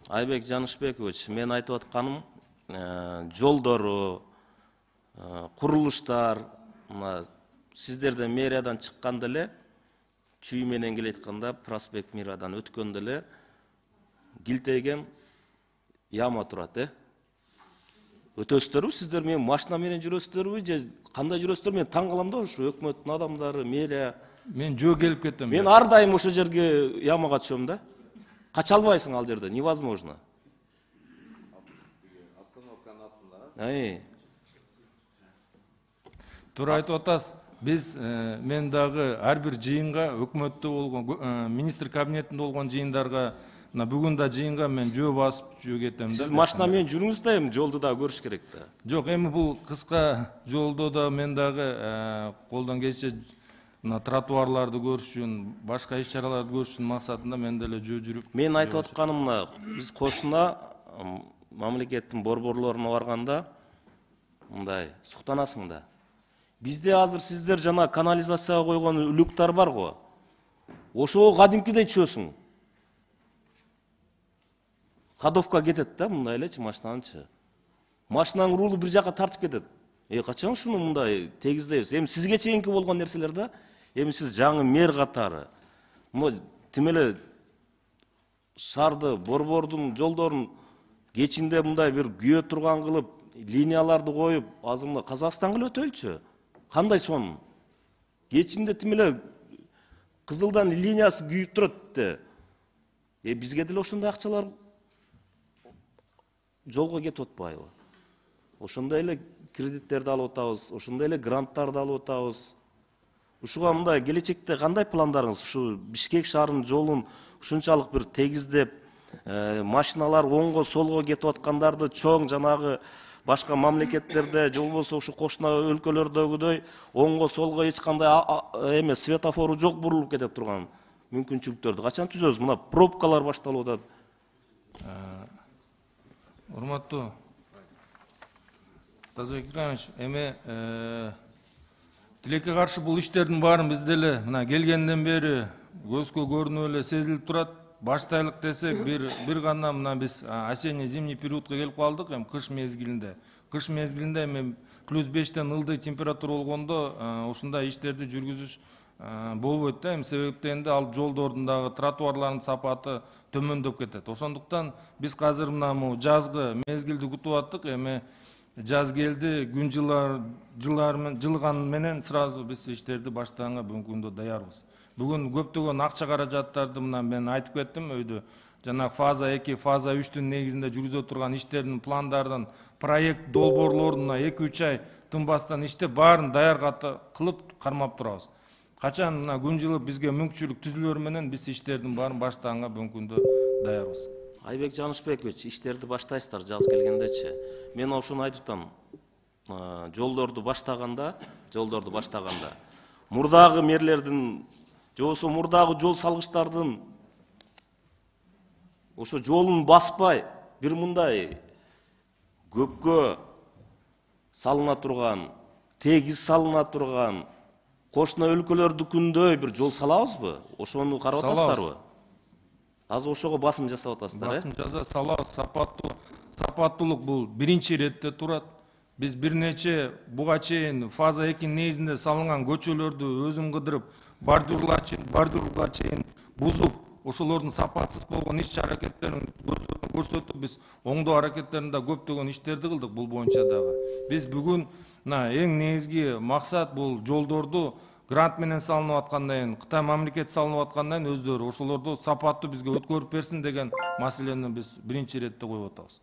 Айбек Жанышбекович, мен айтып атканым жолдору, курулуштар, сиздерден мэриядан чыкканда эле чүй менен келетканда проспект Мирадан өткөндө эле килтейген яма турат, Өтөсүздөрбү сиздер менен машина менен жүрөсүздөрбү же кандай жүрөсүздөр? Мен таң калам да, ушу өкмөттүн адамдары, мэрия. Мен жөө келип кеттим. Мен ар дайым ошол жерге ямага түшөм да. Кача албайсың ал жерде, невозможно. Остановканын астында. Туура айтып атасыз. Биз мен дагы ар бир жыйынга, өкмөттө болгон, министр кабинетинде болгон жыйындарга, бүгүн да жыйынга мен жөө басып жөө кетем. Сиз машина менен жүрүңүз да, эми жолду да көрүш керек да. Жок, эми бул кыска жолдо да мен дагы колдон келишинче тротуарларды көрүш үчүн, башка иш чараларды көрүш үчүн максатында мен деле жөө жүрүп. Мен айтып атканым, биз кошуна мамлекеттин борборлоруна барганда мындай суктанасың да. Бизде азыр сиздер жана канализацияга койгон люктар бар го. Ошого кадимкидей чөсүң. Ходовка кетет да, мындай элечи машинанычы. Машинанын рулу бир жака тартып кетет. Качан ушуну мындай тегиздейбиз? Эми сизге чейинки болгон нерселер да. Эми сиз жаңы мэр катары. Мына тим эле шарды, борбордун жолдорун кечинде мындай бир күйө турган кылып, линияларды коюп, азыр мына Казакстанга эле өтөлчү. Кандай сонун? Кечинде тим эле кызылдан линиясы күйүп турат да. Бизге деле ошондой акчалар жолго кетип атпайбы? Ошондой эле кредиттерди алып атабыз, ошондой эле гранттарды алып атабыз. Ушуга мындай келечекте кандай пландарыңыз? Ушу Бишкек шаарынын жолун ушунчалык бир тегиздеп, машиналар оңго солго кетип аткандарды чоң жанагы башка мамлекеттерде же болбосо ушу кошуна өлкөлөрдөгүдөй оңго солго эч кандай светофору жок бурулуп кете турган мүмкүнчүлүктөрдү качан түзөбүз? Мына пробкалар башталып атат. Урматтуу Тазабек Икрамович, эми тилекке каршы бул иштердин баарын биз деле мына келгенден бери көзгө көрүнүп эле сезилип турат. Баштайлык десек, бир гана мына биз осенне-зимний периодко келип калдык, эми кыш мезгилинде. Кыш мезгилинде эми +5тен ылдый температура болгондо ушундай иштерди жүргүзүш болбойт да. Эми себептен да ал жолдордун дагы тротуарлардын сапаты төмөндөп кетет. Ошондуктан биз азыр мына жазгы мезгилди күтүп аттык. Эми жаз келди, күн жылган менен сразу биз иштерди баштаганга бүгүнкү күндө даярбыз. Бүгүн көптөгөн акча каражаттарды мына мен айтып кеттим өйдө. Жана фаза 2, фаза 3-түн негизинде жүргүзө турган иштердин пландардын, проект долбоорлорун 2-3 ай тынбастан иштеп баарын даяр кылып кармап турабыз. Качан мына күн жылып бизге мүмкүнчүлүк түзүлөр менен биз иштердин баарын баштаганга бүгүнкү күндө даярбыз. Айбек Жанышбекович, иштерди баштайсыздар жаз келгендечи. Мен ошону айтып атам. Жолдорду баштаганда, мурдагы мэрлердин же болбосо мурдагы жол салгычтардын ошо жолун баспай, бир мындай көпкө салына турган, тегиз салына турган, кошуна өлкөлөрдүкүндөй бир жол салабызбы? Ошону карап атасыздарбы? Азыр ошого басым жасап атасыздар, Басым жасап салабыз, сапаттуулук бул биринчи иретте турат. Биз бир нече буга чейин фаза 2 негизинде салынган көчөлөрдү өзүм кыдырып, бордюрга чейин бузуп, ошолордун сапатсыз болгон иш аракеттерин көрсөтүп, биз оңдоо аракеттеринде көптөгөн иштерди кылдык бул боюнча дагы. Биз бүгүн эң негизги максат бул жолдорду грант менен салынып аткандан кийин, Кытай мамлекети салынып аткандан кийин өздөрү ошолорду сапаттуу бизге өткөрүп берсин деген маселени биз биринчи иретте коюп атабыз.